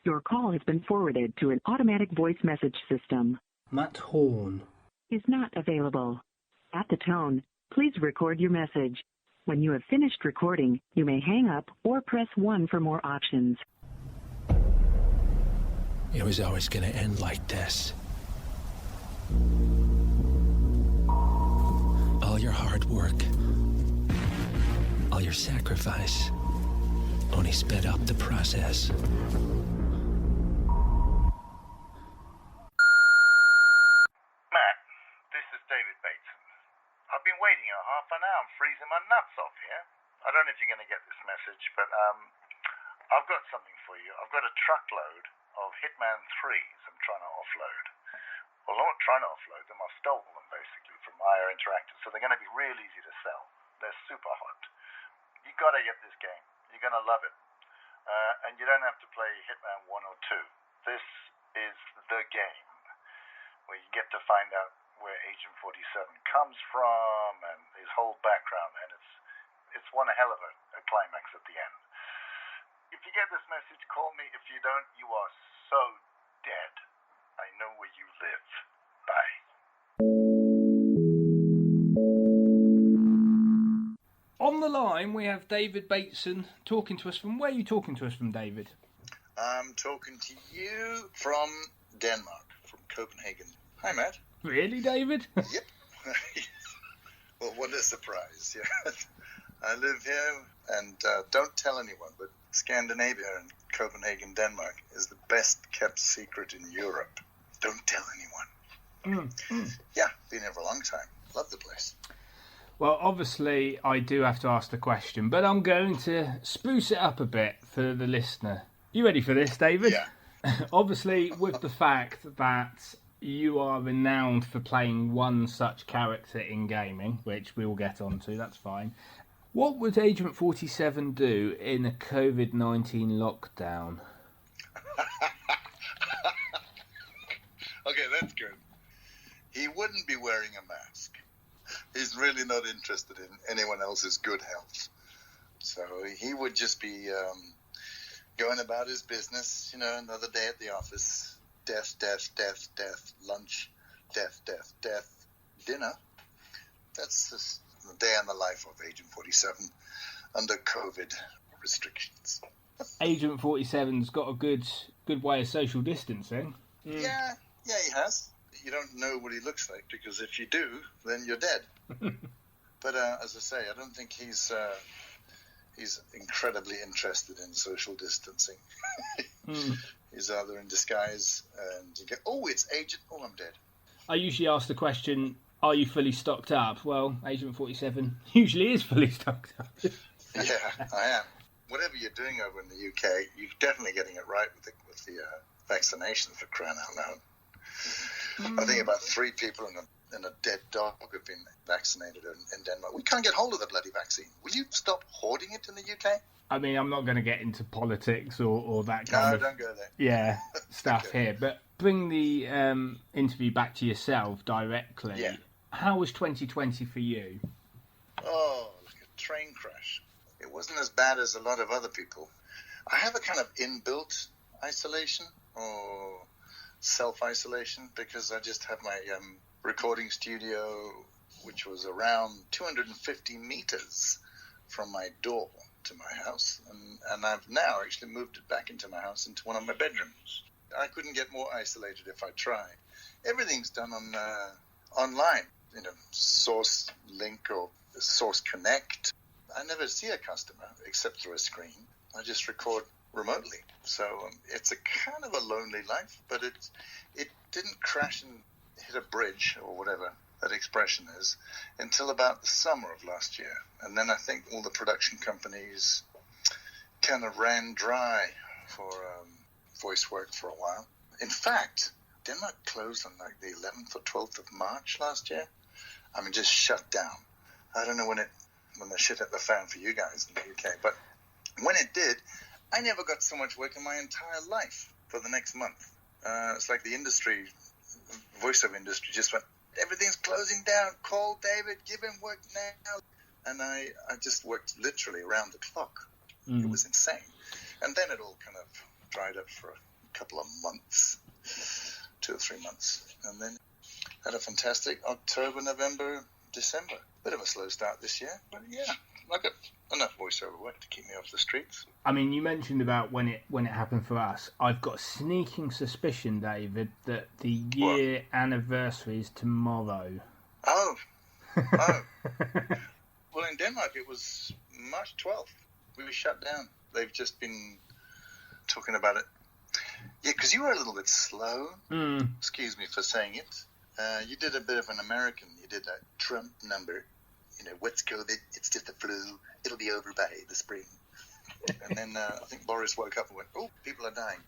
Your call has been forwarded to an automatic voice message system. Matt Horn is not available. At the tone, please record your message. When you have finished recording, you may hang up or press 1 for more options. It was always going to end like this. All your hard work, all your sacrifice, only sped up the process. Matt, this is David Bateson. I've been waiting a half an hour. I'm freezing my nuts off here. I don't know if you're going to get this message, but I've got something for you. I've got a truckload of Hitman 3s I'm trying to offload. Well, I'm not trying to offload them. I've stolen them, basically, from IR Interactive, so they're going to be real easy to sell. They're super hot. You got to get this game. You're going to love it. And you don't have to play Hitman 1 or 2. This is the game where you get to find out where Agent 47 comes from and his whole background, and it's one hell of a climax at the end. If you get this message, call me. If you don't, you are so dead. I know where you live. Bye. On the line, we have David Bateson talking to us from... Where are you talking to us from, David? I'm talking to you from Denmark, from Copenhagen. Hi, Matt. Really, David? Yep. Well, what a surprise. Yeah. I live here, and don't tell anyone, but Scandinavia and Copenhagen, Denmark, is the best kept secret in Europe. Don't tell anyone. Yeah, been here for a long time. Love the place. Well, obviously, I do have to ask the question, but I'm going to spruce it up a bit for the listener. You ready for this, David? Yeah. Obviously, with the fact that you are renowned for playing one such character in gaming, which we will get onto, that's fine. What would Agent 47 do in a COVID-19 lockdown? Okay, that's good. He wouldn't be wearing a mask. He's really not interested in anyone else's good health. So he would just be going about his business, another day at the office. Death, death, death, death, lunch, death, death, death, dinner. That's just the day in the life of Agent 47 under COVID restrictions. Agent 47's got a good way of social distancing. Yeah, he has. You don't know what he looks like, because if you do, then you're dead. But as I say, I don't think he's incredibly interested in social distancing. He's either in disguise and you get, it's Agent, I'm dead. I usually ask the question, are you fully stocked up? Well, Agent 47 usually is fully stocked up. Yeah, I am. Whatever you're doing over in the UK, you're definitely getting it right with the vaccinations, for crying out loud. I think about 3 people and a dead dog have been vaccinated in Denmark. We can't get hold of the bloody vaccine. Will you stop hoarding it in the UK? I mean, I'm not going to get into politics or that kind of... No, don't go there. Stuff here. But bring the interview back to yourself directly. Yeah. How was 2020 for you? Oh, like a train crash. It wasn't as bad as a lot of other people. I have a kind of inbuilt isolation or self-isolation, because I just have my recording studio, which was around 250 meters from my door to my house, and I've now actually moved it back into my house, into one of my bedrooms. I couldn't get more isolated if I tried. Everything's done on online, Source Link or Source Connect. I never see a customer except through a screen. I just record remotely. So it's a kind of a lonely life, but it didn't crash and hit a bridge or whatever that expression is until about the summer of last year. And then I think all the production companies kind of ran dry for voice work for a while. In fact, Denmark closed on like the 11th or 12th of March last year. I mean, just shut down. I don't know when the shit hit the fan for you guys in the UK, but when it did, I never got so much work in my entire life for the next month. It's like the voiceover industry just went, everything's closing down. Call David, give him work now. And I just worked literally around the clock. It was insane. And then it all kind of dried up for couple of months, 2 or 3 months, and then had a fantastic October, November, December. Bit of a slow start this year, but yeah, I got enough voiceover work to keep me off the streets. I mean, you mentioned about when it happened for us. I've got a sneaking suspicion, David, that the year anniversary is tomorrow. Oh. Well, in Denmark, it was March 12th. We were shut down. They've just been talking about it. Yeah, because you were a little bit slow. Excuse me for saying it. You did a bit of an American. You did that Trump number. You know, what's COVID? It's just a flu. It'll be over by the spring. And then I think Boris woke up and went, oh, people are dying.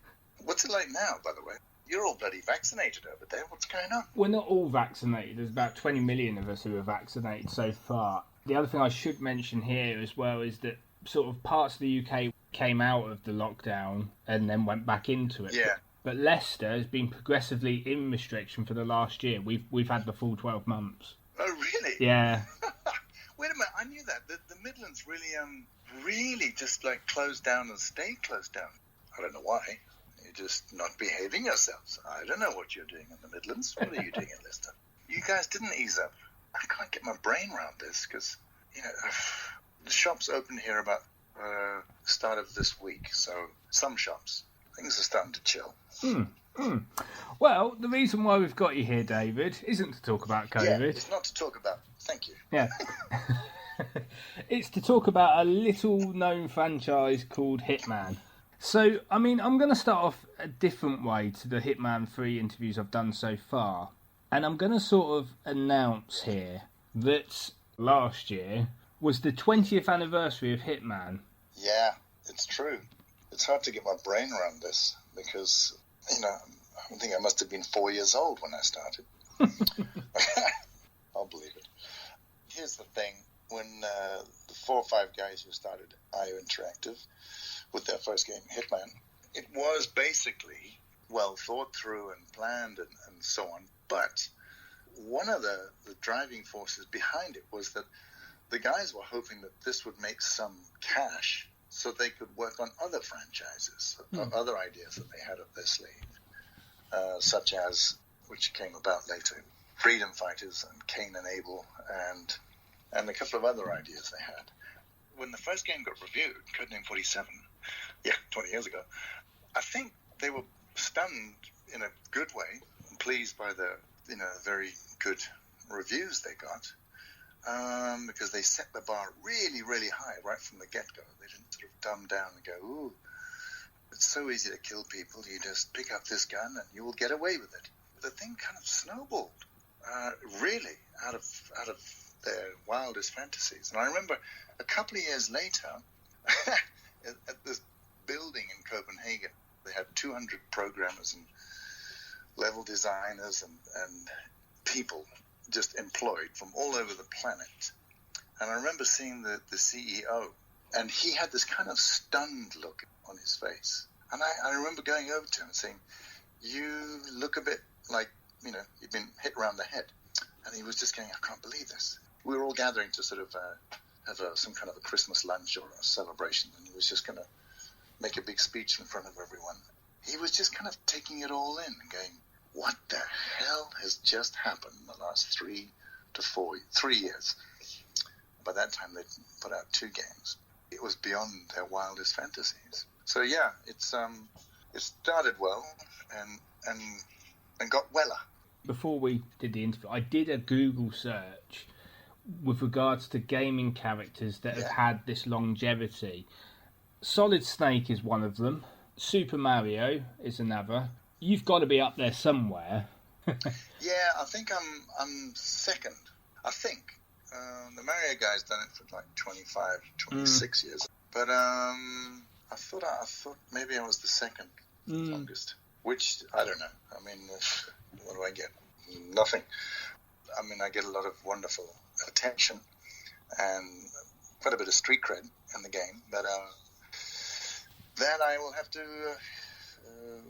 What's it like now, by the way? You're all bloody vaccinated over there. What's going on? We're not all vaccinated. There's about 20 million of us who are vaccinated so far. The other thing I should mention here as well is that sort of parts of the UK came out of the lockdown and then went back into it. Yeah. But Leicester has been progressively in restriction for the last year. We've had the full 12 months. Oh, really? Yeah. Wait a minute, I knew that. The Midlands really just like closed down and stayed closed down. I don't know why. You're just not behaving yourselves. I don't know what you're doing in the Midlands. What are you doing in Leicester? You guys didn't ease up. I can't get my brain around this because, you know, the shops open here about start of this week. So some shops, things are starting to chill. Well, the reason why we've got you here, David, isn't to talk about COVID. Yeah, it's not to talk about. Thank you. Yeah. It's to talk about a little-known franchise called Hitman. So, I mean, I'm going to start off a different way to the Hitman 3 interviews I've done so far. And I'm going to sort of announce here that last year was the 20th anniversary of Hitman. Yeah, it's true. It's hard to get my brain around this because, you know, I think I must have been 4 years old when I started. I'll believe it. Here's the thing. When the 4 or 5 guys who started IO Interactive with their first game, Hitman, it was basically well thought through and planned and so on. But one of the driving forces behind it was that the guys were hoping that this would make some cash so they could work on other franchises, other ideas that they had up their sleeve, such as, which came about later, Freedom Fighters and Cain and Abel and a couple of other ideas they had. When the first game got reviewed, Codename 47, 20 years ago, I think they were stunned in a good way and pleased by the, you know, very good reviews they got, because they set the bar really, really high right from the get-go. They didn't sort of dumb down and go, ooh, it's so easy to kill people. You just pick up this gun and you will get away with it. The thing kind of snowballed, really, out of their wildest fantasies. And I remember a couple of years later, at this building in Copenhagen, they had 200 programmers and level designers and people just employed from all over the planet. And I remember seeing the CEO, and he had this kind of stunned look on his face. And I remember going over to him and saying, you look a bit like, you know, you've been hit around the head. And he was just going, I can't believe this. We were all gathering to sort of have some kind of a Christmas lunch or a celebration, and he was just going to make a big speech in front of everyone. He was just kind of taking it all in and going, what the hell has just happened in the last 3 years? By that time, they'd put out 2 games. It was beyond their wildest fantasies. So yeah, it started well and got weller. Before we did the interview, I did a Google search with regards to gaming characters that have had this longevity. Solid Snake is one of them. Super Mario is another. You've got to be up there somewhere. Yeah, I think I'm second. I think the Mario guy's done it for like 25, 26 years. But I thought maybe I was the second longest. Which I don't know. I mean, what do I get? Nothing. I mean, I get a lot of wonderful attention and quite a bit of street cred in the game, but that I will have to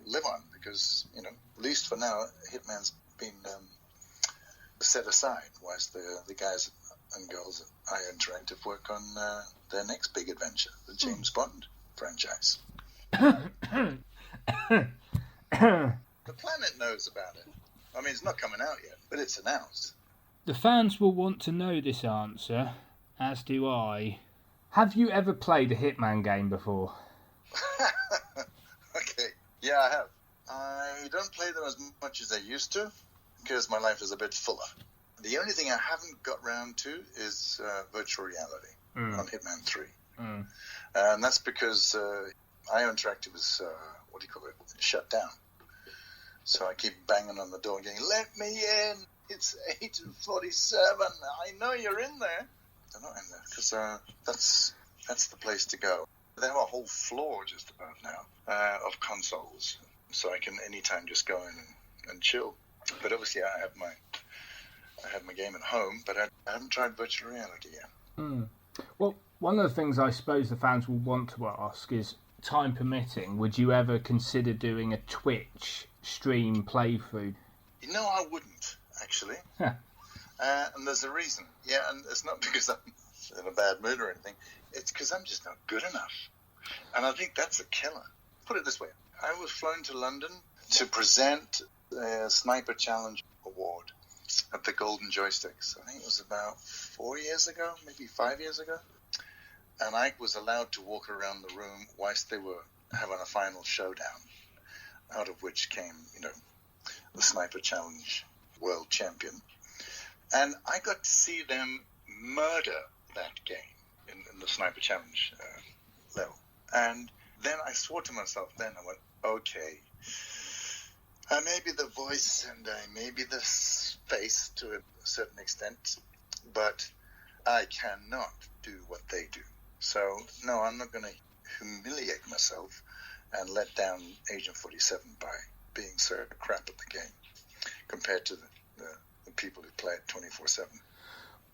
live on because, you know, at least for now, Hitman's been set aside whilst the guys and girls at IO Interactive work on their next big adventure, the James Bond franchise. The planet knows about it. I mean, it's not coming out yet, but it's announced. The fans will want to know this answer, as do I. Have you ever played a Hitman game before? Okay, yeah, I have. I don't play them as much as I used to, because my life is a bit fuller. The only thing I haven't got round to is virtual reality on Hitman 3. And that's because IO Interactive was, shut down. So I keep banging on the door going, let me in! It's 8:47. I know you're in there. They're not in there, because that's the place to go. They have a whole floor just about now of consoles. So I can anytime just go in and chill. But obviously I have my game at home, but I haven't tried virtual reality yet. Well, one of the things I suppose the fans will want to ask is, time permitting, would you ever consider doing a Twitch stream playthrough? No, I wouldn't, actually. And there's a reason. Yeah, and it's not because I'm in a bad mood or anything. It's because I'm just not good enough. And I think that's a killer. Put it this way. I was flown to London to present a Sniper Challenge Award at the Golden Joysticks. I think it was about 4 years ago, maybe 5 years ago. And I was allowed to walk around the room whilst they were having a final showdown, out of which came, the Sniper Challenge World Champion. And I got to see them murder that game in the Sniper Challenge level. And then I swore to myself then, I went, okay, I may be the voice and I may be the face to a certain extent, but I cannot do what they do. So, no, I'm not going to humiliate myself and let down Agent 47 by being so crap at the game compared to the people who play it 24/7.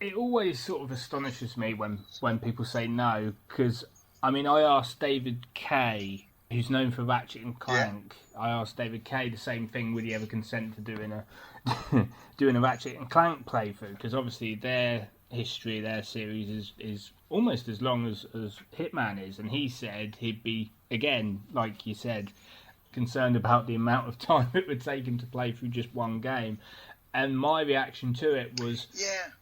It always sort of astonishes me when people say no, because, I mean, I asked David Kay, who's known for Ratchet and Clank, I asked David Kay the same thing, would he ever consent to doing a Ratchet and Clank playthrough, because obviously their history, their series is almost as long as Hitman is, and he said he'd be, again, like you said, concerned about the amount of time it would take him to play through just one game. And my reaction to it was,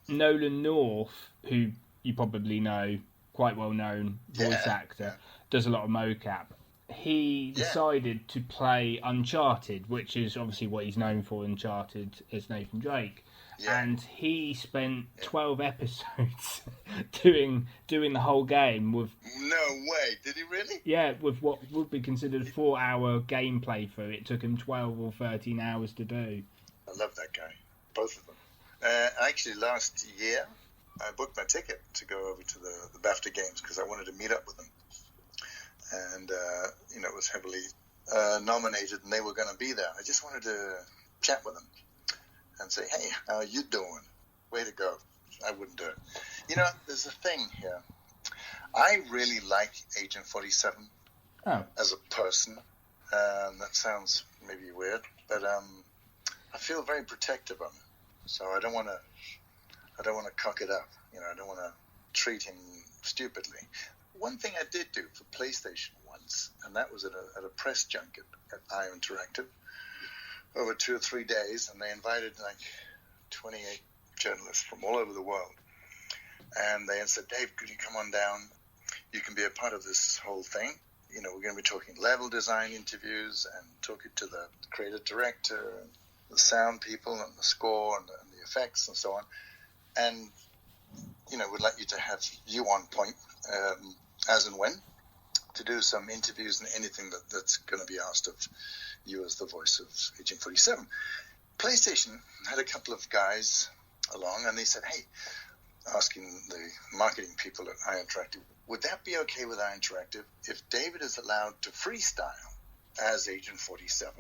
Nolan North, who you probably know, quite well known voice actor, does a lot of mocap. He decided to play Uncharted, which is obviously what he's known for. Uncharted is Nathan Drake. And he spent 12 episodes doing the whole game with... No way, did he really? Yeah, with what would be considered a 4-hour gameplay through. It took him 12 or 13 hours to do. I love that guy, both of them. Actually, last year, I booked my ticket to go over to the BAFTA Games because I wanted to meet up with them. And, it was heavily nominated and they were going to be there. I just wanted to chat with them and say, hey, how are you doing? Way to go. I wouldn't do it. There's a thing here. I really like Agent 47 as a person. That sounds maybe weird, but I feel very protective of him. So I don't want to cock it up. I don't want to treat him stupidly. One thing I did do for PlayStation once, and that was at a press junket at IO Interactive over 2 or 3 days, and they invited like 28 journalists from all over the world. And they said, Dave, could you come on down? You can be a part of this whole thing. We're going to be talking level design interviews and talking to the creative director and the sound people and the score and the effects and so on. And, we'd like you to have you on point as and when to do some interviews and anything that's going to be asked of you as the voice of Agent 47. PlayStation had a couple of guys along and they said, hey, asking the marketing people at IO Interactive, would that be okay with IO Interactive if David is allowed to freestyle as Agent 47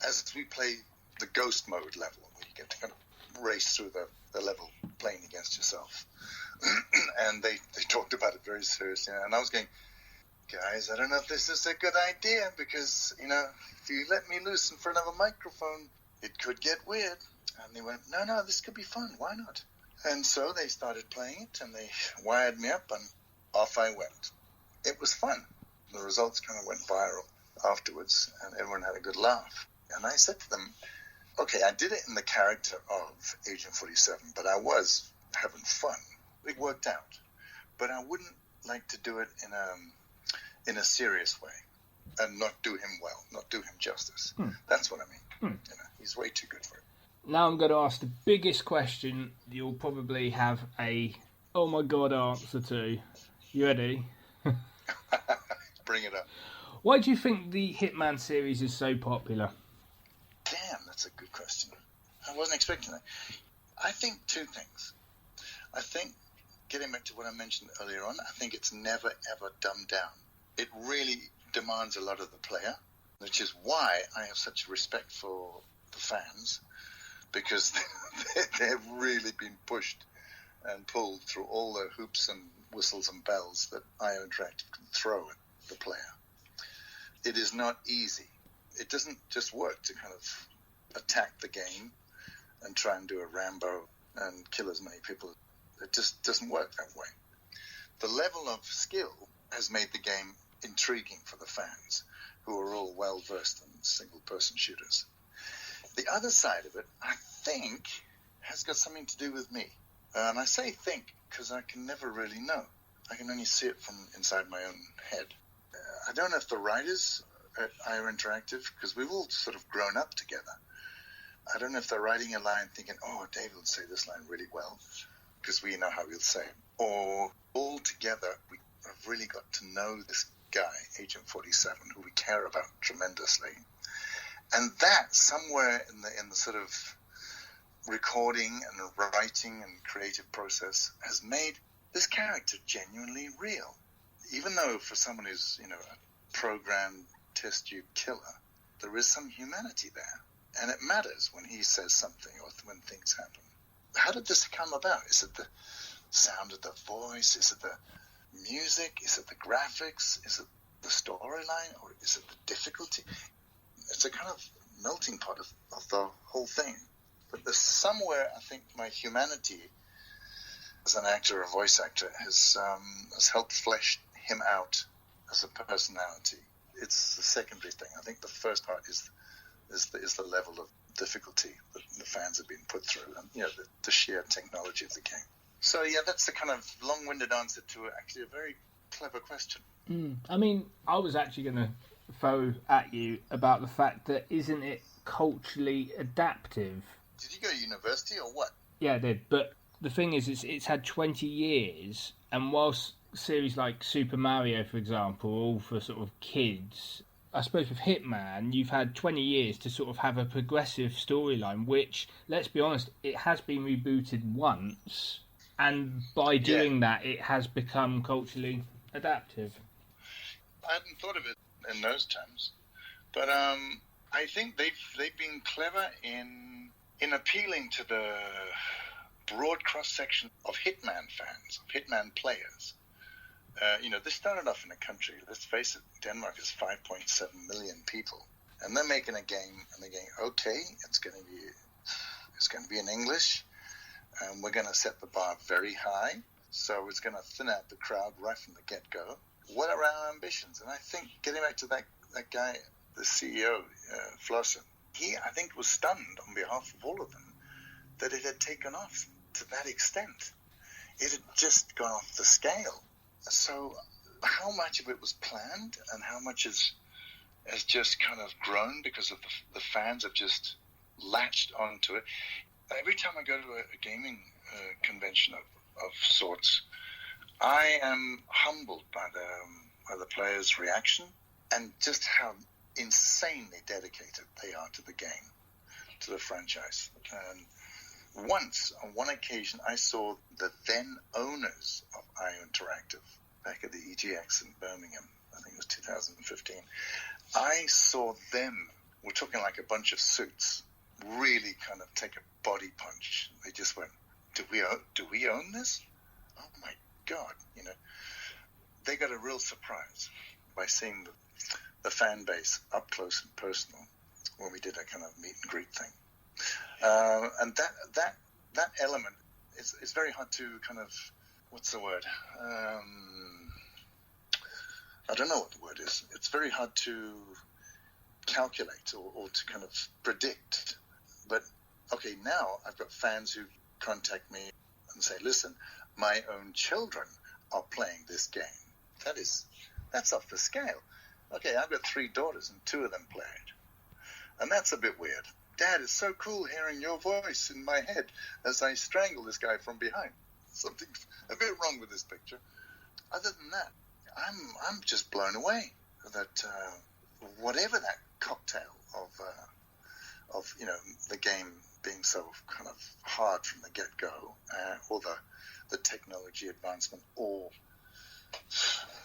as we play the ghost mode level where you get to kind of race through the level playing against yourself? And they talked about it very seriously. And I was going, guys, I don't know if this is a good idea because, if you let me loose in front of a microphone, it could get weird. And they went, no, this could be fun. Why not? And so they started playing it and they wired me up and off I went. It was fun. The results kind of went viral afterwards and everyone had a good laugh. And I said to them, okay, I did it in the character of Agent 47, but I was having fun. It worked out. But I wouldn't like to do it in a serious way and not do him well, not do him justice. That's what I mean. You know, he's way too good for it. Now I'm going to ask the biggest question you'll probably have a oh my god answer to. You ready? Bring it up. Why do you think the Hitman series is so popular? Damn, that's a good question. I wasn't expecting that. I think two things. I think, getting back to what I mentioned earlier on, I think it's never, ever dumbed down. It really demands a lot of the player, which is why I have such respect for the fans, because they've really been pushed and pulled through all the hoops and whistles and bells that IO Interactive can throw at the player. It is not easy. It doesn't just work to kind of attack the game and try and do a Rambo and kill as many people. It just doesn't work that way. The level of skill has made the game intriguing for the fans, who are all well-versed in single-person shooters. The other side of it, I think, has got something to do with me. And I say think because I can never really know. I can only see it from inside my own head. I don't know if the writers at IO Interactive, because we've all sort of grown up together, I don't know if they're writing a line thinking, oh, David will say this line really well, because we know how he'll say it. Or all together, we have really got to know this guy, Agent 47, who we care about tremendously. And that, somewhere in the sort of recording and writing and creative process, has made this character genuinely real. Even though for someone who's, you know, a programmed test tube killer, there is some humanity there. And it matters when he says something or when things happen. How did this come about? Is it the sound of the voice? Is it the music? Is it the graphics? Is it the storyline? Or is it the difficulty? It's a kind of melting pot of the whole thing. But there's somewhere, I think, my humanity as an actor or voice actor has helped flesh him out as a personality. It's the secondary thing. I think the first part is the level of difficulty that the fans have been put through, and you know the sheer technology of the game. So yeah, that's the kind of long-winded answer to actually a very clever question. I mean, I was actually going to throw at you about the fact that isn't it culturally adaptive? Did you go to university or what? Yeah, I did. But the thing is, it's had 20 years, and whilst series like Super Mario, for example, are all for sort of kids, I suppose with Hitman, you've had 20 years to sort of have a progressive storyline, which, let's be honest, it has been rebooted once, and by doing that, it has become culturally adaptive. I hadn't thought of it in those terms, but I think they've been clever in appealing to the broad cross-section of Hitman fans, of Hitman players. You know, this started off in a country, let's face it, Denmark is 5.7 million people. And they're making a game, and they're going, okay, it's going to be in English, and we're going to set the bar very high, so it's going to thin out the crowd right from the get-go. What are our ambitions? And I think, getting back to that guy, the CEO, Flosser, he, I think, was stunned on behalf of all of them that it had taken off to that extent. It had just gone off the scale. So how much of it was planned and how much has just kind of grown because of the fans have just latched onto it. Every time I go to a gaming convention of sorts, I am humbled by the players' reaction and just how insanely dedicated they are to the game, to the franchise. And once, on one occasion, I saw the then owners of IO Interactive back at the EGX in Birmingham. I think it was 2015. I saw them, we're talking like a bunch of suits, really kind of take a body punch. They just went, do we own this? Oh my God, you know. They got a real surprise by seeing the fan base up close and personal when we did a kind of meet and greet thing. And that element, it's very hard to kind of, what's the word? I don't know what the word is. It's very hard to calculate or to kind of predict. But, okay, now I've got fans who contact me and say, listen, my own children are playing this game. That's off the scale. Okay, I've got 3 daughters and 2 of them play it. And that's a bit weird. Dad, it's so cool hearing your voice in my head as I strangle this guy from behind. Something's a bit wrong with this picture. Other than that, I'm just blown away that whatever that cocktail of the game being so kind of hard from the get-go, or the technology advancement, or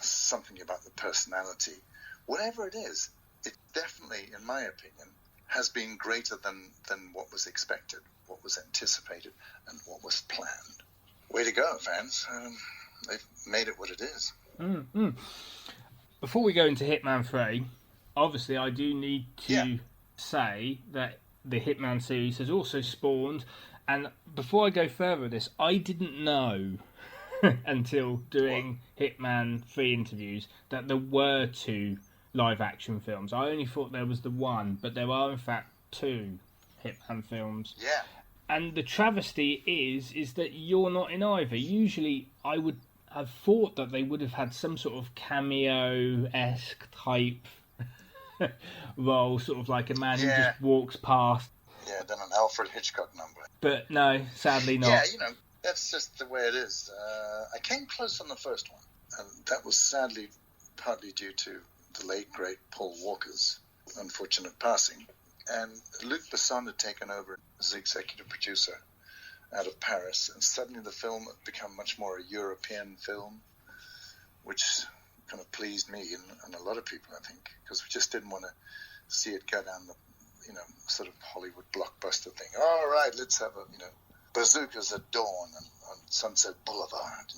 something about the personality, whatever it is, it definitely, in my opinion, has been greater than what was expected, what was anticipated, and what was planned. Way to go, fans. They've made it what it is. Mm-hmm. Before we go into Hitman 3, obviously I do need to say that the Hitman series has also spawned, and before I go further with this, I didn't know until doing Hitman 3 interviews that there were 2 live-action films. I only thought there was the one, but there are in fact 2 Hitman films. Yeah. And the travesty is that you're not in either. Usually I would have thought that they would have had some sort of cameo-esque type role, sort of like a man who just walks past. Yeah, done an Alfred Hitchcock number. But no, sadly not. Yeah, that's just the way it is. I came close on the first one, and that was sadly partly due to the late, great Paul Walker's unfortunate passing. And Luc Besson had taken over as executive producer out of Paris, and suddenly the film had become much more a European film, which kind of pleased me and a lot of people, I think, because we just didn't want to see it go down the, sort of Hollywood blockbuster thing. All right, let's have bazookas at dawn and on Sunset Boulevard.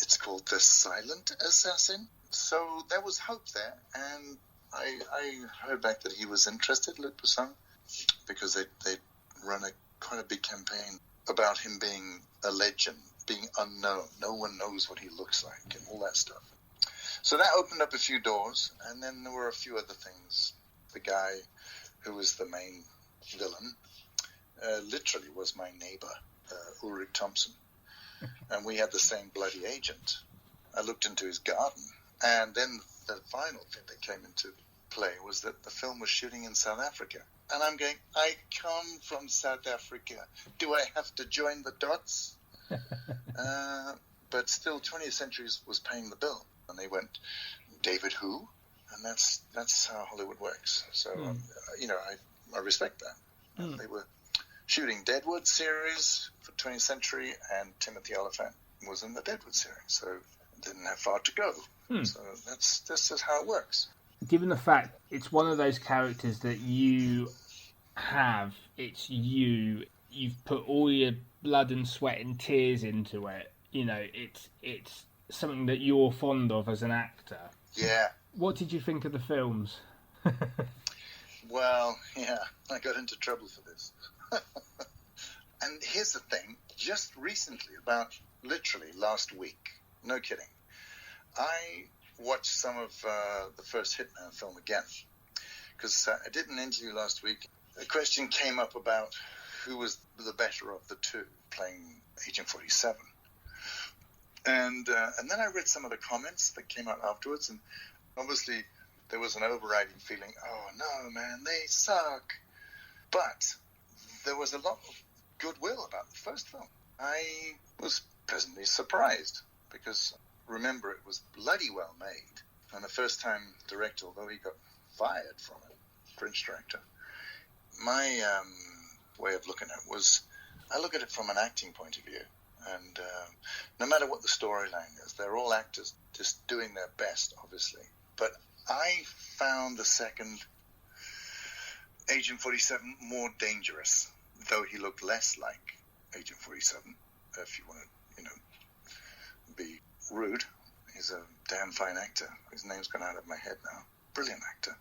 It's called The Silent Assassin. So there was hope there, and I heard back that he was interested, Luc Besson, because they'd run quite a big campaign about him being a legend, being unknown. No one knows what he looks like and all that stuff. So that opened up a few doors, and then there were a few other things. The guy who was the main villain literally was my neighbor, Ulrich Thompson, and we had the same bloody agent. I looked into his garden, and then the final thing that came into play was that the film was shooting in South Africa. And I'm going, I come from South Africa. Do I have to join the dots? But still, 20th Century was paying the bill. And they went, David who? And that's how Hollywood works. So, I respect that. They were shooting Deadwood series for 20th Century, and Timothy Oliphant was in the Deadwood series. So didn't have far to go. So that's just how it works. Given the fact it's one of those characters that you have, it's you've put all your blood and sweat and tears into it. It's something that you're fond of as an actor. Yeah. What did you think of the films? Well, yeah, I got into trouble for this. And here's the thing, just recently, about literally last week, no kidding, I watched some of the first Hitman film again, because I did an interview last week. A question came up about who was the better of the 2 playing Agent 47. And then I read some of the comments that came out afterwards, and obviously there was an overriding feeling, oh no, man, they suck. But there was a lot of goodwill about the first film. I was pleasantly surprised, because remember, it was bloody well made. And the first-time director, although he got fired from it, French director, my way of looking at it was, I look at it from an acting point of view. And no matter what the storyline is, they're all actors just doing their best, obviously. But I found the second Agent 47 more dangerous, though he looked less like Agent 47, if you want to, be rude. He's a damn fine actor. His name's gone out of my head now. Brilliant actor.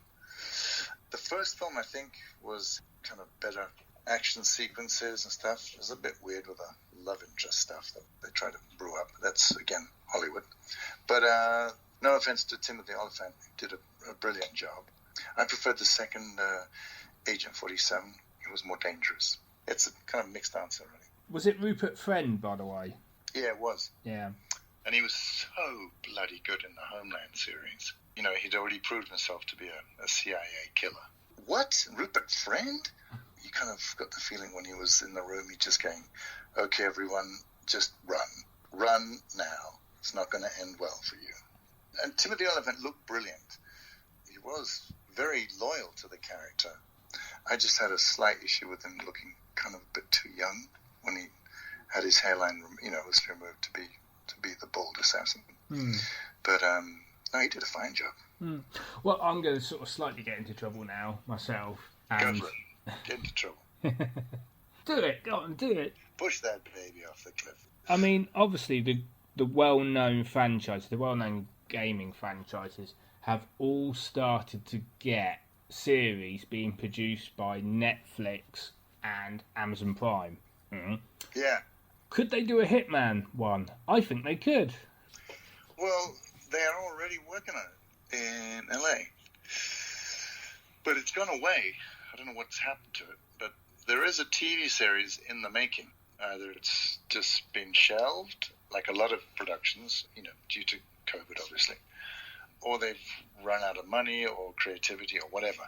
The first film, I think, was kind of better action sequences and stuff. It was a bit weird with the love interest stuff that they try to brew up. That's, again, Hollywood. But no offense to Timothy Oliphant, he did a brilliant job. I preferred the second Agent 47. It was more dangerous. It's a kind of mixed answer, really. Was it Rupert Friend, by the way? Yeah, it was. Yeah. And he was so bloody good in the Homeland series. You know, he'd already proved himself to be a CIA killer. What? Rupert Friend? You kind of got the feeling when he was in the room, he'd just going, okay, everyone, just run. Run now. It's not going to end well for you. And Timothy Oliphant looked brilliant. He was very loyal to the character. I just had a slight issue with him looking kind of a bit too young when he had his hairline, was removed to be the bald assassin. But no, he did a fine job. Well, I'm going to sort of slightly get into trouble now myself. And... Go for it. Get into trouble. Do it. Go on, do it. Push that baby off the cliff. I mean, obviously, the well-known franchises, the well-known gaming franchises, have all started to get series being produced by Netflix and Amazon Prime. Yeah. Could they do a Hitman one? I think they could. Well, they are already working on it in LA. But it's gone away. I don't know what's happened to it. But there is a TV series in the making. Either it's just been shelved, like a lot of productions, due to COVID, obviously, or they've run out of money or creativity or whatever.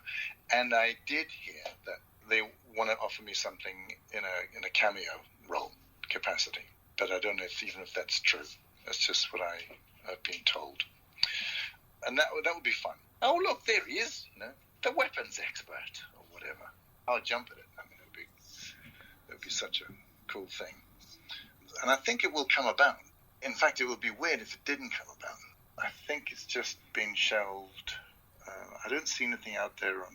And I did hear that they want to offer me something in a cameo role capacity, but I don't know even if that's true. That's just what I've been told, and that would be fun. Oh, look, there he is, the weapons expert or whatever. I'll jump at it. I mean, it would be such a cool thing, and I think it will come about. In fact, it would be weird if it didn't come about. I think it's just been shelved. I don't see anything out there on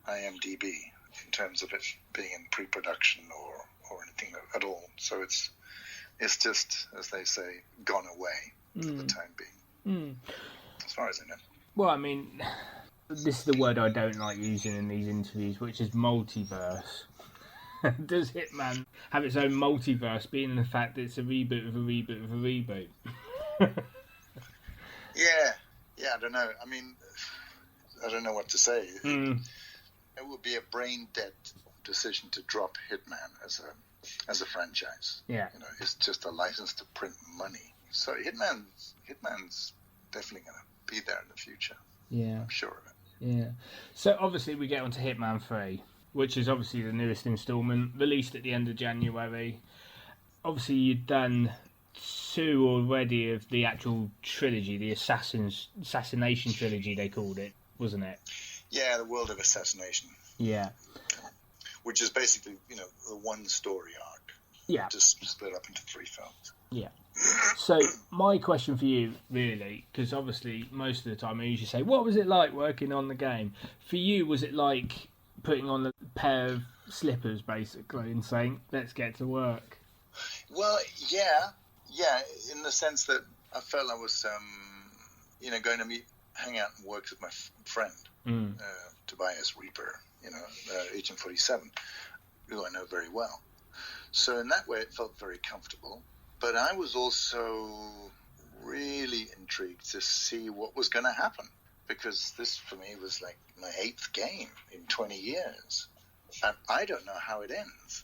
IMDb in terms of it being in pre-production or anything at all. So it's just, as they say, gone away for the time being. As far as I know. Well, I mean, this is the word I don't like using in these interviews, which is multiverse. Does Hitman have its own multiverse, being in the fact that it's a reboot of a reboot of a reboot? Yeah, I don't know. I mean, I don't know what to say. It would be a brain-dead decision to drop Hitman as a franchise. Yeah. It's just a license to print money. So Hitman's definitely going to be there in the future. Yeah. I'm sure of it. Yeah. So obviously we get onto Hitman 3, which is obviously the newest instalment, released at the end of January. Obviously you'd done 2 already of the actual trilogy, the Assassination trilogy they called it, wasn't it? Yeah, the World of Assassination. Yeah. Which is basically, the one story arc. Yeah. Just split up into 3 films. Yeah. So my question for you, really, because obviously most of the time I usually say, what was it like working on the game? For you, was it like putting on a pair of slippers, basically, and saying, let's get to work? Well, yeah, in the sense that I felt I was, going to hang out and work with my friend, Tobias Reaper, Agent 47, who I know very well. So in that way, it felt very comfortable. But I was also really intrigued to see what was going to happen, because this, for me, was like my 8th game in 20 years. And I don't know how it ends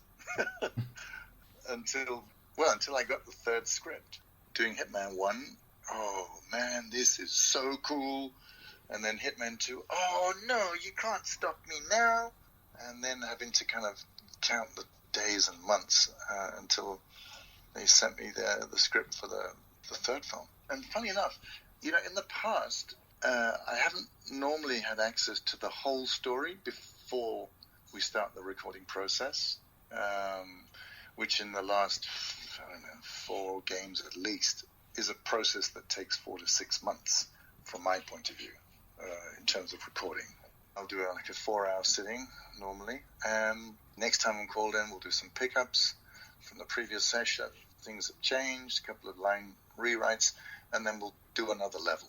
until I got the 3rd script. Doing Hitman 1, oh, man, this is so cool. And then Hitman 2, oh, no, you can't stop me now. And then having to kind of count the days and months until they sent me the script for the 3rd film. And funny enough, in the past, I haven't normally had access to the whole story before we start the recording process, which in the last, 4 games at least, is a process that takes 4 to 6 months from my point of view in terms of recording. I'll do like a 4-hour sitting normally, and next time I'm called in, we'll do some pickups from the previous session. Things have changed, a couple of line rewrites, and then we'll do another level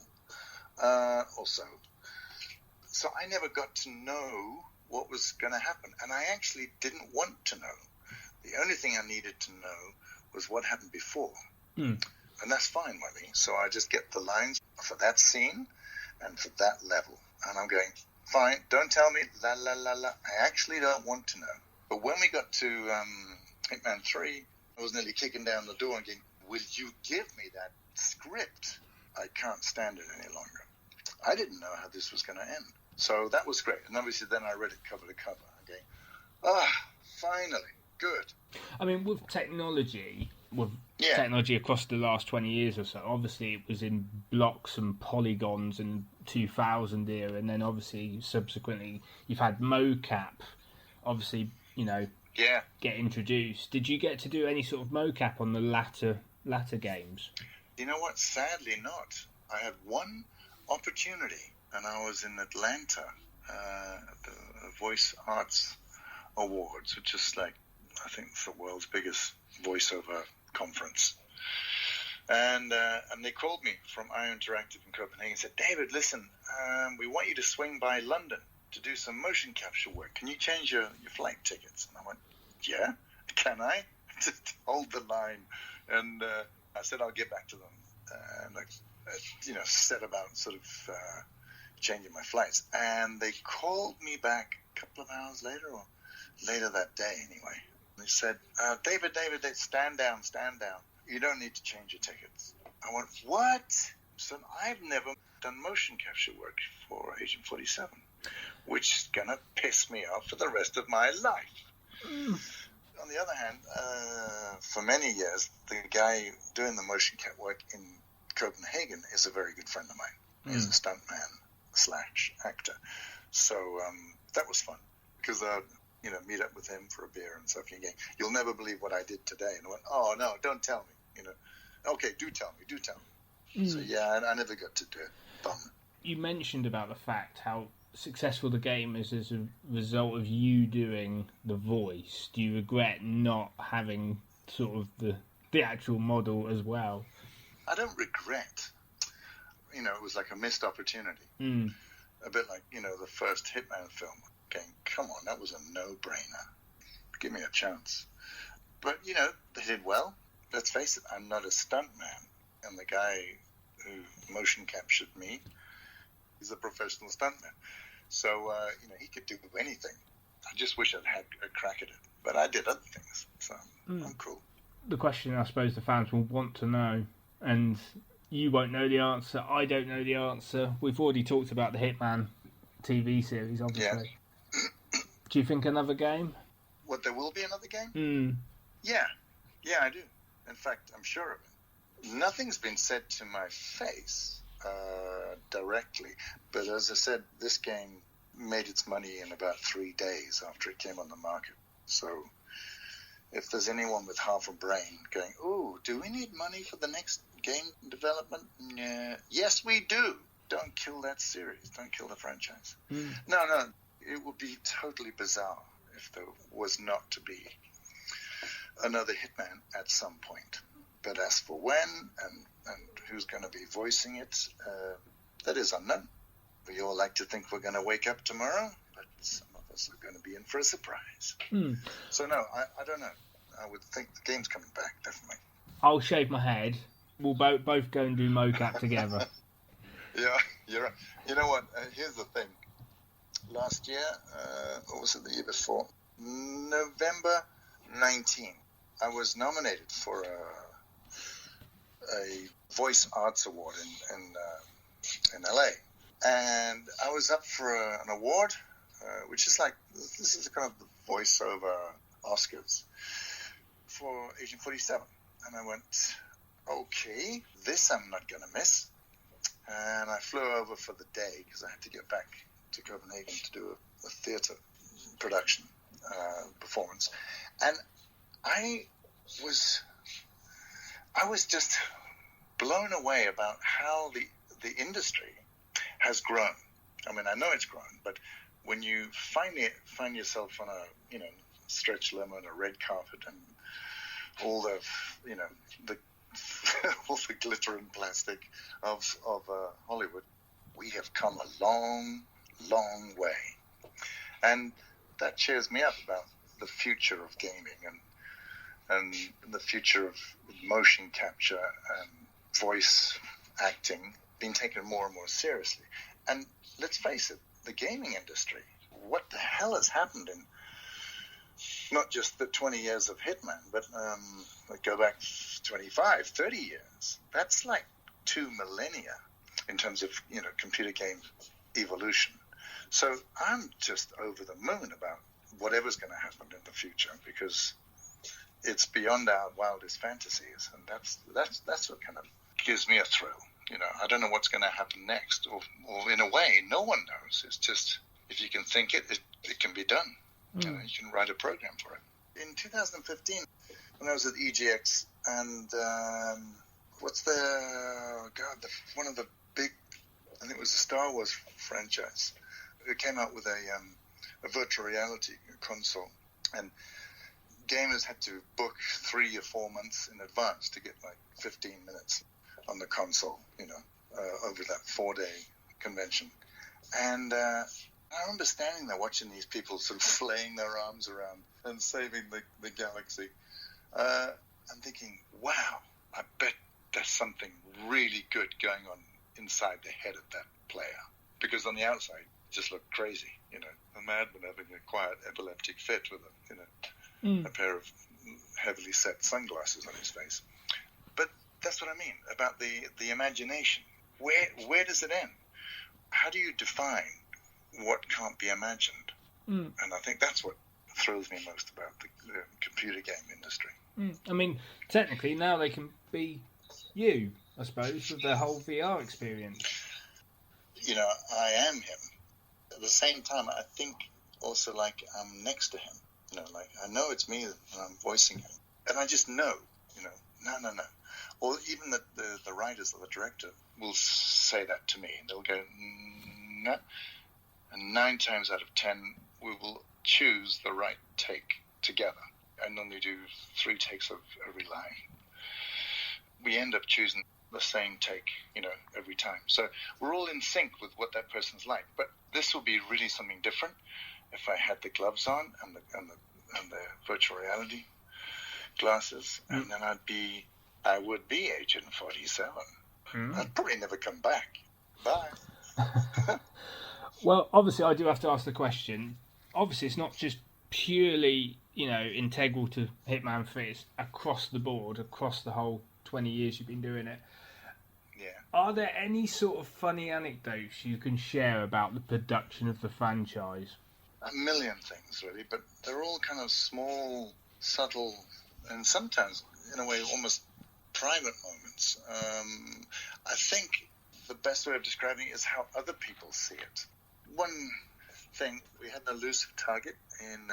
or so. So I never got to know what was going to happen, and I actually didn't want to know. The only thing I needed to know was what happened before. And that's fine by me. So I just get the lines for that scene and for that level, And I'm going, fine, don't tell me, la, la, la, la. I actually don't want to know. But when we got to Hitman 3, I was nearly kicking down the door and going, will you give me that script? I can't stand it any longer. I didn't know how this was going to end. So that was great. And obviously then I read it cover to cover. Okay, finally, good. I mean, with technology across the last 20 years or so, obviously it was in blocks and polygons in 2000 era, and then obviously subsequently you've had mocap, obviously, get introduced. Did you get to do any sort of mocap on the latter games? You know what? Sadly not. I had one opportunity, and I was in Atlanta at the Voice Arts Awards, which is like, I think it's the world's biggest voiceover conference. And they called me from IO Interactive in Copenhagen and said, David, listen, we want you to swing by London to do some motion capture work. Can you change your flight tickets? And I went, yeah, can I? Just hold the line. And I said, I'll get back to them. And I set about sort of changing my flights. And they called me back a couple of hours later, or later that day anyway. They said, David, stand down. You don't need to change your tickets. I went, what? So I've never done motion capture work for Agent 47, which is going to piss me off for the rest of my life. On the other hand, for many years, the guy doing the motion cap work in Copenhagen is a very good friend of mine. He's a stuntman / actor. So that was fun because meet up with him for a beer and stuff. And you'll never believe what I did today. And I went, oh, no, don't tell me. Okay, do tell me. So, yeah, I never got to do it. Bum. You mentioned about the fact how successful the game is as a result of you doing the voice. Do you regret not having sort of the actual model as well? I don't regret. It was like a missed opportunity. A bit like, the first Hitman film. Going, come on, that was a no-brainer. Give me a chance. But, they did well. Let's face it, I'm not a stuntman. And the guy who motion captured me, he's a professional stuntman. So, he could do anything. I just wish I'd had a crack at it. But I did other things, so I'm cool. The question I suppose the fans will want to know, and you won't know the answer, I don't know the answer. We've already talked about the Hitman TV series, obviously. Yeah. Do you think another game? What, there will be another game? Yeah, I do. In fact, I'm sure of it. Nothing's been said to my face directly, but as I said, this game made its money in about 3 days after it came on the market. So if there's anyone with half a brain going, ooh, do we need money for the next game development? Yes, we do. Don't kill that series. Don't kill the franchise. No. It would be totally bizarre if there was not to be another Hitman at some point. But as for when and who's going to be voicing it, that is unknown. We all like to think we're going to wake up tomorrow, but some of us are going to be in for a surprise. So no, I don't know. I would think the game's coming back, definitely. I'll shave my head. We'll both go and do mocap together. Yeah, you're right. You know what? Here's the thing. Last year, or was it the year before? November 19, I was nominated for a Voice Arts Award in LA. And I was up for an award, which is like, this is kind of the voiceover Oscars for Agent 47. And I went, okay, this I'm not going to miss. And I flew over for the day because I had to get back to Copenhagen to do a theatre production performance, and I was just blown away about how the industry has grown. I mean, I know it's grown, but when you find yourself on a stretch limo and a red carpet and all the all the glitter and plastic of Hollywood, we have come a long way, and that cheers me up about the future of gaming and the future of motion capture and voice acting being taken more and more seriously. And let's face it, the gaming industry, what the hell has happened in not just the 20 years of Hitman, but go back 25, 30 years. That's like 2 millennia in terms of, computer game evolution. So I'm just over the moon about whatever's going to happen in the future, because it's beyond our wildest fantasies, and that's what kind of gives me a thrill. I don't know what's going to happen next, or in a way, no one knows. It's just, if you can think it can be done. You can write a program for it. In 2015, when I was at EGX, and one of the big, I think it was the Star Wars franchise, it came out with a virtual reality console, and gamers had to book 3 or 4 months in advance to get like 15 minutes on the console, over that 4-day convention. And I remember standing there watching these people sort of flaying their arms around and saving the galaxy. I'm thinking, wow, I bet there's something really good going on inside the head of that player. Because on the outside, it just looked crazy, a madman having a quiet epileptic fit with a pair of heavily set sunglasses on his face. But that's what I mean about the imagination. Where does it end? How do you define what can't be imagined? And I think that's what thrills me most about the computer game industry. I mean, technically now they can be you, I suppose, with their whole VR experience. I am him. At the same time, I think also like I'm next to him. Like I know it's me and I'm voicing him, and I just know, no. Or even the writers or the director will say that to me, and they'll go, no. And 9 times out of 10, we will choose the right take together. I normally do 3 takes of every line. We end up choosing the same take, every time. So we're all in sync with what that person's like. But this will be really something different if I had the gloves on and the virtual reality glasses, and then I would be Agent 47. I'd probably never come back. Bye. Well, obviously, I do have to ask the question. Obviously, it's not just purely, integral to Hitman 3. It's across the board, across the whole 20 years you've been doing it. Yeah. Are there any sort of funny anecdotes you can share about the production of the franchise? A million things, really, but they're all kind of small, subtle, and sometimes, in a way, almost private moments. I think the best way of describing it is how other people see it. One thing, we had an elusive target in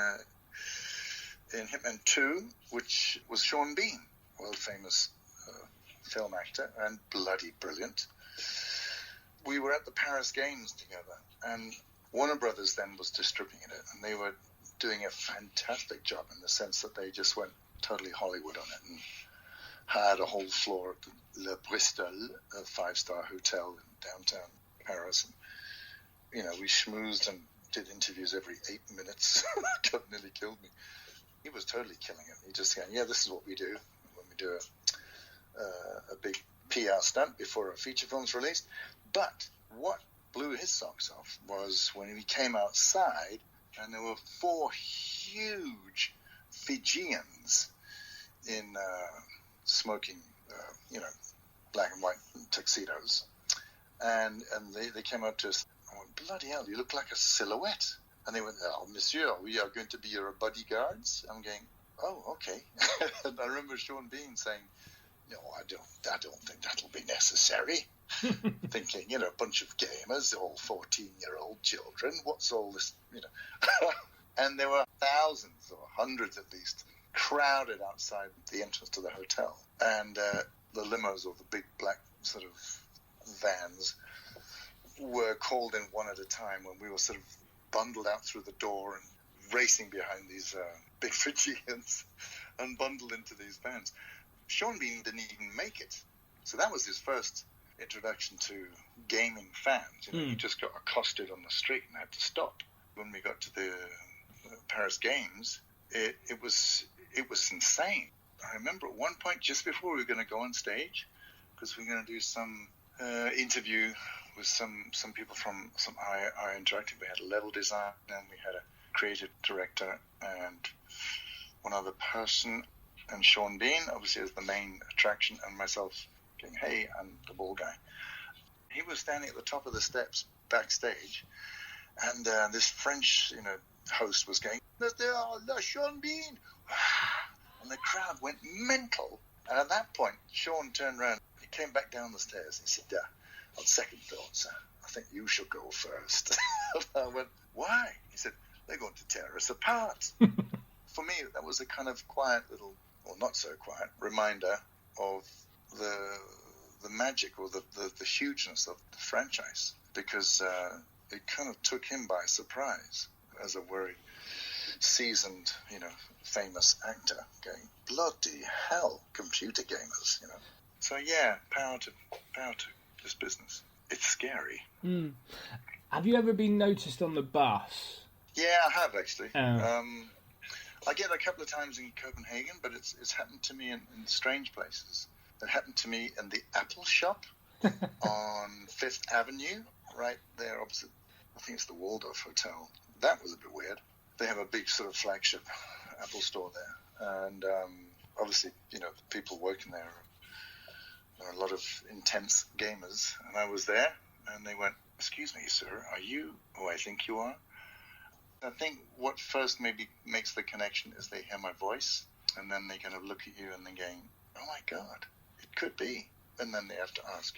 Hitman 2, which was Sean Bean, world-famous film actor and bloody brilliant. We were at the Paris Games together, and Warner Brothers then was distributing it, and they were doing a fantastic job in the sense that they just went totally Hollywood on it and hired a whole floor at the Le Bristol, a 5-star hotel in downtown Paris. And, we schmoozed and did interviews every 8 minutes. God nearly killed me. He was totally killing it. He just saying, this is what we do when we do a big PR stunt before a feature film's released. But what blew his socks off was when we came outside and there were 4 huge Fijians in smoking, black and white tuxedos. And they came up to us, I went, bloody hell, you look like a silhouette. And they went, oh, monsieur, we are going to be your bodyguards. I'm going, oh, okay. And I remember Sean Bean saying, no, I don't think that'll be necessary. Thinking, a bunch of gamers, all 14-year-old children, what's all this, And there were thousands, or hundreds at least, crowded outside the entrance to the hotel. And the limos, or the big black sort of vans, were called in one at a time when we were sort of bundled out through the door and racing behind these big Fijians and bundled into these vans. Sean Bean didn't even make it. So that was his first introduction to gaming fans. He just got accosted on the street and had to stop. When we got to the Paris Games, it was insane. I remember at one point, just before we were going to go on stage, because we were going to do some interview with some people from some I interacted. We had a level design, and we had a creative director and one other person, and Sean Bean obviously as the main attraction, and myself going, hey, I'm the ball guy. He was standing at the top of the steps backstage, and this French, host was going, Sean Bean, and the crowd went mental. And at that point, Sean turned around, he came back down the stairs, and he said, on second thoughts, I think you should go first. I went, why? He said, they're going to tear us apart. For me, that was a kind of quiet little, or not so quiet, reminder of the magic or the hugeness of the franchise, because it kind of took him by surprise as a very seasoned, famous actor, going, bloody hell, computer gamers, So yeah, power to this business. It's scary. Have you ever been noticed on the bus? Yeah, I have actually. I get a couple of times in Copenhagen, but it's happened to me in strange places. It happened to me in the Apple shop on 5th Avenue, right there opposite, I think it's the Waldorf Hotel. That was a bit weird. They have a big sort of flagship Apple store there. And obviously, the people working there are a lot of intense gamers. And I was there, and they went, excuse me, sir, are you who I think you are? I think what first maybe makes the connection is they hear my voice, and then they kind of look at you and they're going, oh my God, it could be. And then they have to ask,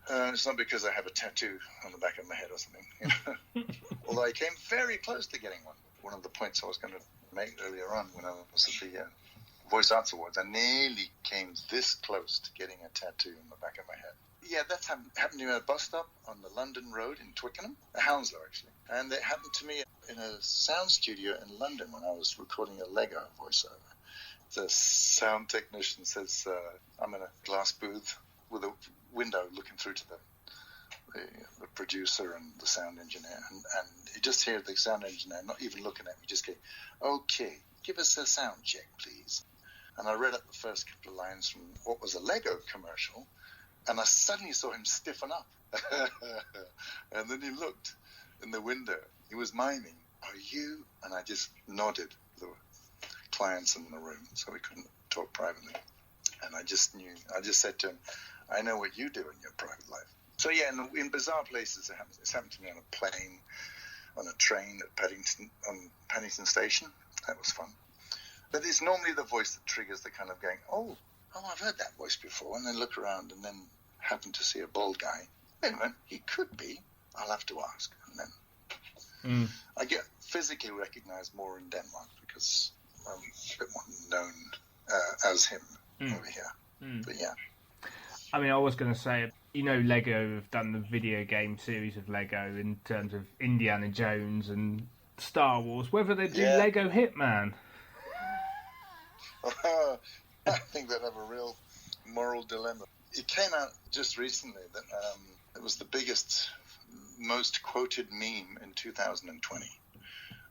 It's not because I have a tattoo on the back of my head or something. Although I came very close to getting one. One of the points I was going to make earlier on when I was at the Voice Arts Awards, I nearly came this close to getting a tattoo on the back of my head. Yeah, that's happened to me at a bus stop on the London Road in Twickenham, Hounslow actually. And it happened to me in a sound studio in London when I was recording a Lego voiceover. The sound technician says, I'm in a glass booth with a window looking through to the producer and the sound engineer. And you just hear the sound engineer not even looking at me, just go, okay, give us a sound check, please. And I read up the first couple of lines from what was a Lego commercial, and I suddenly saw him stiffen up. And then he looked in the window. He was miming, are you? And I just nodded. There were clients in the room, so we couldn't talk privately. And I just said to him, I know what you do in your private life. So yeah, in bizarre places it happens. It's happened to me on a plane, on a train at Paddington Station. That was fun. But it's normally the voice that triggers the kind of going, oh, I've heard that voice before, and then look around and then happen to see a bald guy. Wait a minute, he could be. I'll have to ask. And then I get physically recognized more in Denmark because I'm a bit more known as him over here. But yeah. I mean, I was going to say, Lego have done the video game series of Lego in terms of Indiana Jones and Star Wars. Whether they do Lego Hitman. I think they'd have a real moral dilemma. It came out just recently that it was the biggest, most quoted meme in 2020.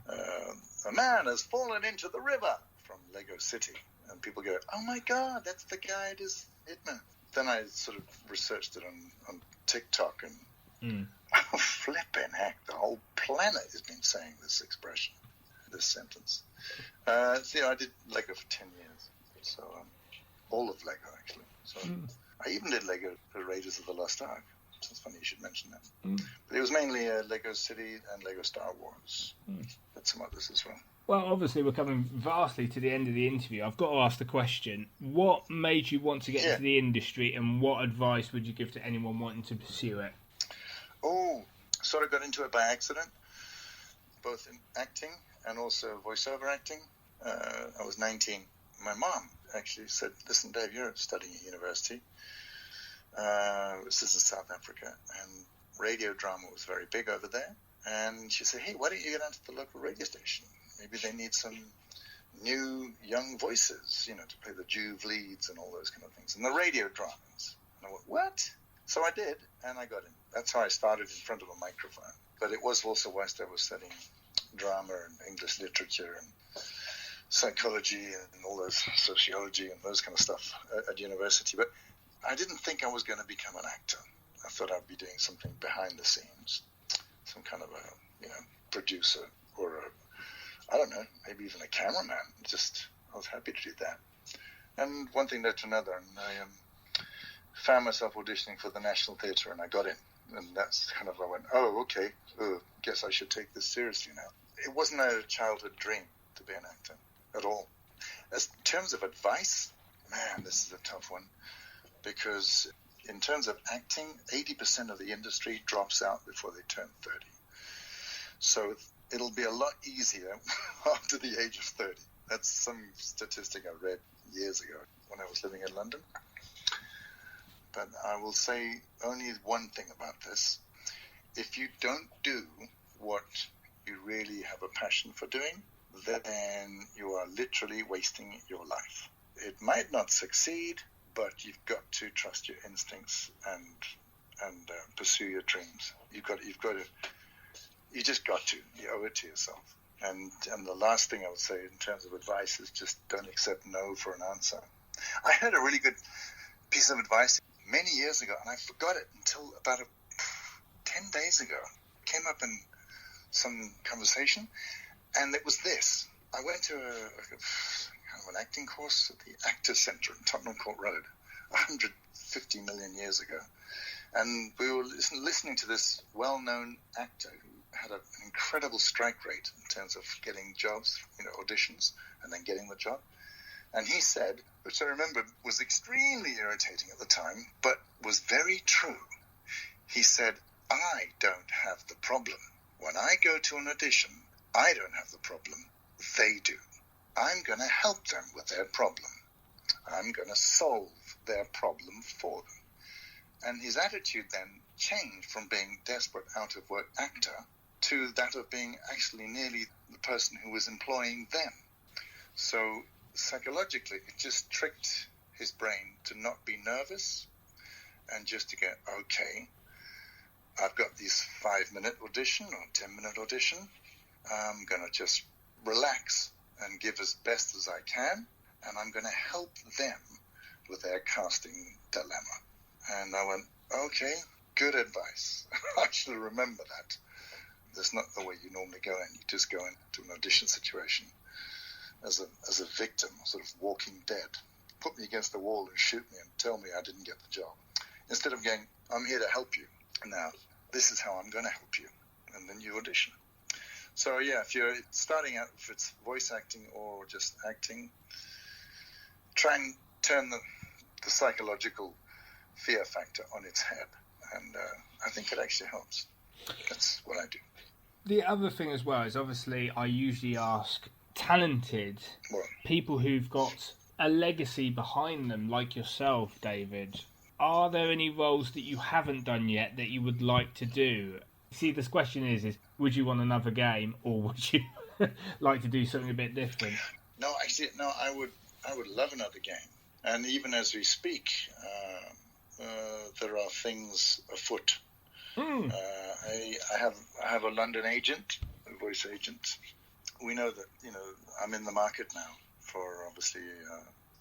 A man has fallen into the river from Lego City. And people go, oh my God, that's the guy that is Hitman. Then I sort of researched it on TikTok, and oh, flipping heck, the whole planet has been saying this expression, this sentence. So, I did Lego for 10 years, so all of Lego actually. So I even did Lego Raiders of the Lost Ark. So it's funny you should mention that. But it was mainly Lego City and Lego Star Wars, but some others as well. Well, obviously, we're coming vastly to the end of the interview. I've got to ask the question, what made you want to get into the industry, and what advice would you give to anyone wanting to pursue it? Oh, sort of got into it by accident, both in acting and also voiceover acting. I was 19. My mom actually said, listen, Dave, you're studying at university. This is in South Africa, and radio drama was very big over there. And she said, hey, why don't you get onto the local radio station? Maybe they need some new young voices, to play the Juve leads and all those kind of things. And the radio dramas. And I went, what? So I did, and I got in. That's how I started in front of a microphone. But it was also whilst I was studying drama and English literature and psychology and all those, sociology and those kind of stuff at university. But I didn't think I was going to become an actor. I thought I'd be doing something behind the scenes, some kind of a producer or I don't know, maybe even a cameraman. I was happy to do that. And one thing led to another, and I found myself auditioning for the National Theatre, and I got in. And that's kind of, I went, oh, okay, guess I should take this seriously now. It wasn't a childhood dream to be an actor at all. As in terms of advice, man, this is a tough one, because in terms of acting, 80% of the industry drops out before they turn 30. So it'll be a lot easier after the age of 30. That's some statistic I read years ago when I was living in London. But I will say only one thing about this. If you don't do what you really have a passion for doing, then you are literally wasting your life. It might not succeed, but you've got to trust your instincts and pursue your dreams. You just got to. You owe it to yourself. And the last thing I would say in terms of advice is just don't accept no for an answer. I heard a really good piece of advice many years ago, and I forgot it until about 10 days ago. It came up in some conversation, and it was this. I went to an acting course at the Actors Centre in Tottenham Court Road 150 million years ago. And we were listening to this well-known actor who had an incredible strike rate in terms of getting jobs, auditions, and then getting the job. And he said, which I remember was extremely irritating at the time, but was very true. He said, I don't have the problem. When I go to an audition, I don't have the problem. They do. I'm going to help them with their problem. I'm going to solve their problem for them. And his attitude then changed from being desperate out-of-work actor to that of being actually nearly the person who was employing them. So psychologically, it just tricked his brain to not be nervous and just to get, okay, I've got this 5-minute audition or 10-minute audition. I'm going to just relax and give as best as I can, and I'm going to help them with their casting dilemma. And I went, okay, good advice. I should remember that. That's not the way you normally go in. You just go into an audition situation as a victim, sort of walking dead. Put me against the wall and shoot me and tell me I didn't get the job. Instead of going, I'm here to help you. Now, this is how I'm going to help you. And then you audition. So, yeah, if you're starting out, if it's voice acting or just acting, try and turn the psychological fear factor on its head. And I think it actually helps. That's what I do. The other thing as well is obviously I usually ask talented people who've got a legacy behind them, like yourself, David. Are there any roles that you haven't done yet that you would like to do? See, this question is would you want another game, or would you like to do something a bit different? No, actually, I would love another game. And even as we speak, there are things afoot. I have a London agent, a voice agent. We know that, I'm in the market now for obviously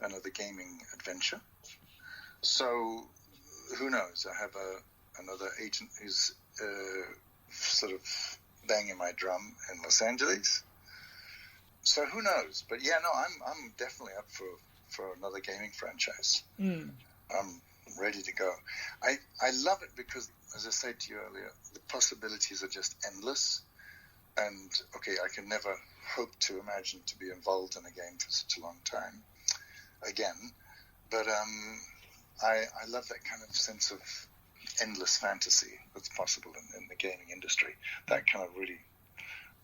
another gaming adventure. So who knows? I have another agent who's sort of banging my drum in Los Angeles. So who knows? But yeah, no, I'm definitely up for another gaming franchise. I'm ready to go. I love it because, as I said to you earlier, the possibilities are just endless. And okay, I can never hope to imagine to be involved in a game for such a long time again. But I love that kind of sense of endless fantasy that's possible in the gaming industry. That kind of really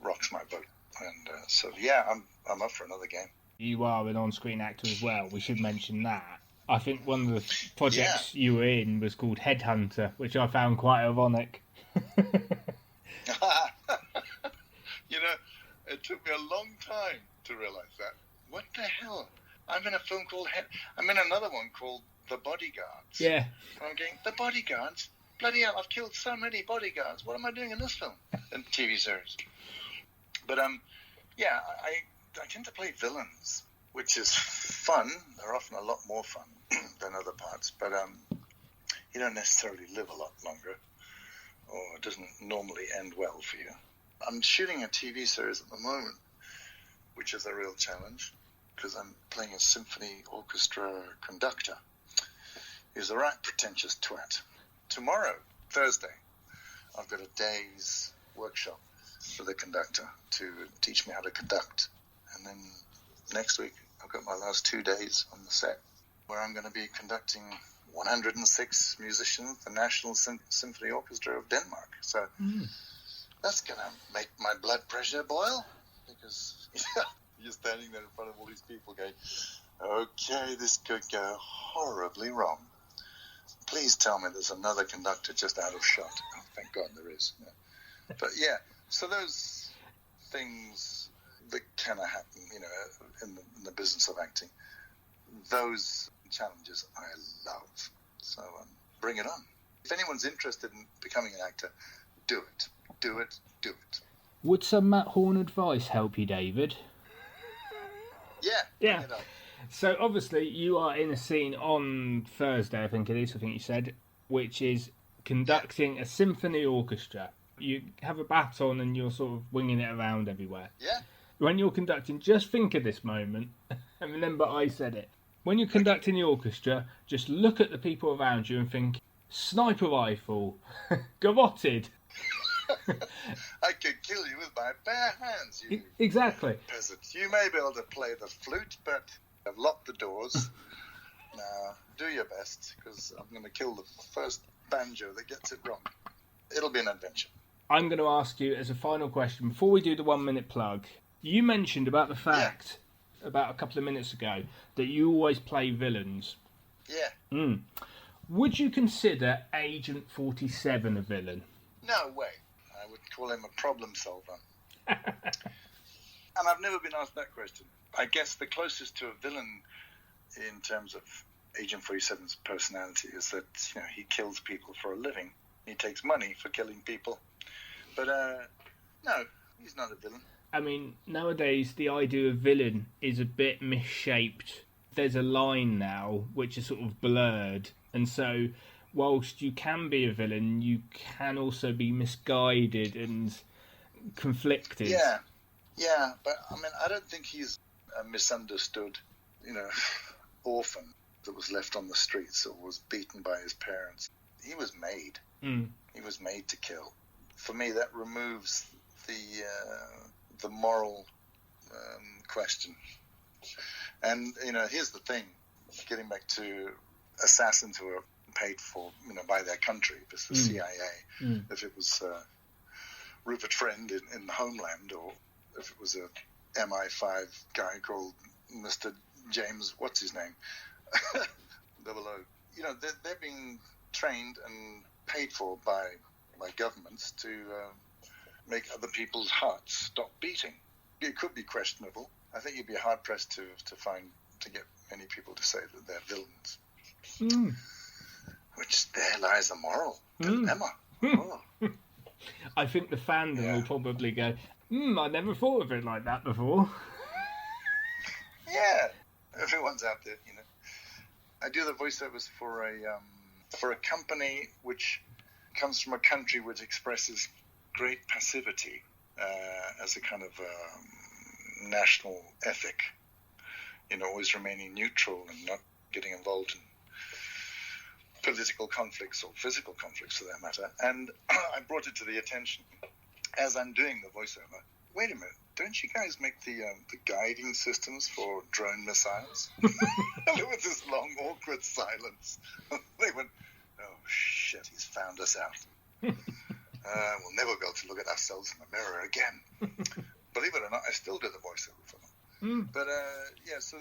rocks my boat. And so yeah, I'm up for another game. You are an on-screen actor as well. We should mention that. I think one of the projects you were in was called Headhunter, which I found quite ironic. It took me a long time to realize that. What the hell? I'm in a film called I'm in another one called The Bodyguards. Yeah. I'm going, The Bodyguards? Bloody hell, I've killed so many bodyguards. What am I doing in this film and TV series? But yeah, I tend to play villains, which is fun. They're often a lot more fun than other parts. But you don't necessarily live a lot longer, or it doesn't normally end well for you. I'm shooting a TV series at the moment, which is a real challenge, because I'm playing a symphony orchestra conductor. He's a right pretentious twat. Tomorrow, Thursday, I've got a day's workshop for the conductor to teach me how to conduct. And then next week, I've got my last 2 days on the set, where I'm going to be conducting 106 musicians, the National Symphony Orchestra of Denmark. So that's going to make my blood pressure boil, because you're standing there in front of all these people going, okay, this could go horribly wrong. Please tell me there's another conductor just out of shot. Oh, thank God there is. Yeah. But yeah, so those things that kind of happen, in the business of acting, those challenges I love. So bring it on. If anyone's interested in becoming an actor, do it. Do it. Do it. Would some Matt Horn advice help you, David? Yeah. Bring it on. So obviously you are in a scene on Thursday, I think you said, which is conducting a symphony orchestra. You have a baton and you're sort of winging it around everywhere. Yeah. When you're conducting, just think of this moment, and remember I said it. When you're conducting the orchestra, just look at the people around you and think, sniper rifle, garroted. I could kill you with my bare hands, you Exactly. peasant. You may be able to play the flute, but I've locked the doors. Now, do your best, because I'm going to kill the first banjo that gets it wrong. It'll be an adventure. I'm going to ask you as a final question, before we do the 1 minute plug, you mentioned about the fact, about a couple of minutes ago, that you always play villains. Yeah. Would you consider Agent 47 a villain? No way. I would call him a problem solver. And I've never been asked that question. I guess the closest to a villain in terms of Agent 47's personality is that, he kills people for a living. He takes money for killing people. But, no, he's not a villain. I mean, nowadays the idea of villain is a bit misshaped. There's a line now which is sort of blurred. And so, whilst you can be a villain, you can also be misguided and conflicted. Yeah, but I mean, I don't think he's a misunderstood, orphan that was left on the streets or was beaten by his parents. He was made. He was made to kill. For me, that removes the moral question. And here's the thing: getting back to assassins who are paid for, by their country, if it's the CIA, if it was Rupert Friend in Homeland, or if it was a MI5 guy called Mr. James, what's his name? 00. They're being trained and paid for by governments to make other people's hearts stop beating. It could be questionable. I think you'd be hard pressed to get many people to say that they're villains. Which there lies a moral dilemma. I think the fandom will probably go, I never thought of it like that before. Yeah, everyone's out there, I do the voiceovers for a company which comes from a country which expresses great passivity as a kind of national ethic. Always remaining neutral and not getting involved in political conflicts or physical conflicts for that matter. And I brought it to the attention as I'm doing the voiceover. Wait a minute, don't you guys make the guiding systems for drone missiles? And there was this long, awkward silence. They went, oh shit, he's found us out. We'll never be able to look at ourselves in the mirror again. Believe it or not, I still do the voiceover for them. But so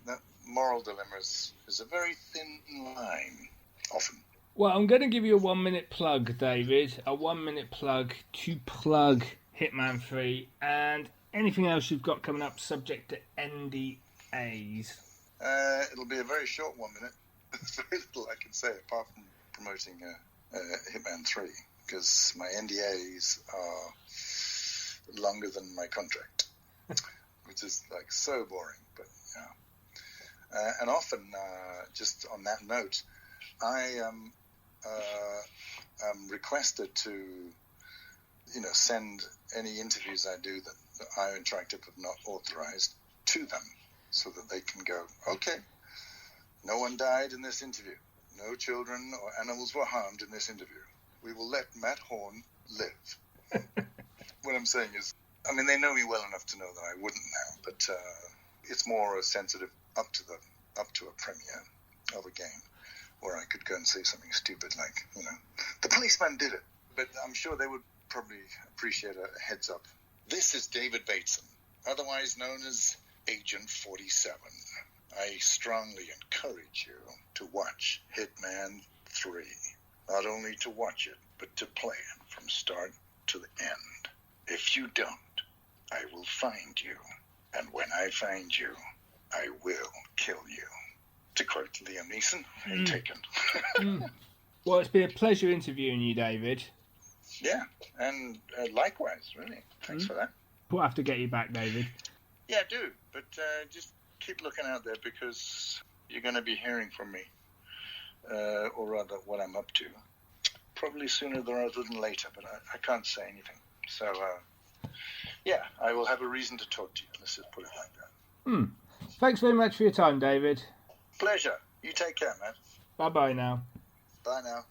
that moral dilemma is a very thin line, often. Well, I'm going to give you a 1 minute plug, David. A 1 minute plug to plug Hitman 3 and anything else you've got coming up subject to NDAs. It'll be a very short 1 minute. There's very little I can say apart from promoting Hitman 3, because my NDAs are longer than my contract, which is so boring. But and often, just on that note, I I'm requested to, send any interviews I do that IO Interactive have not authorized to them so that they can go, okay, no one died in this interview. No children or animals were harmed in this interview. We will let Matt Horn live. What I'm saying is, they know me well enough to know that I wouldn't now, but it's more a sensitive up to a premiere of a game where I could go and say something stupid like, the policeman did it. But I'm sure they would probably appreciate a heads up. This is David Bateson, otherwise known as Agent 47. I strongly encourage you to watch Hitman 3. Not only to watch it, but to play it from start to the end. If you don't, I will find you. And when I find you, I will kill you. To quote Liam Neeson in Taken. Well, it's been a pleasure interviewing you, David. Yeah, and likewise, really. Thanks for that. We'll have to get you back, David. Yeah, do. But just keep looking out there because you're going to be hearing from me. Or rather, what I'm up to. Probably sooner rather than later, but I can't say anything. So, yeah, I will have a reason to talk to you. Let's just put it like that. Thanks very much for your time, David. Pleasure. You take care, man. Bye-bye now. Bye now.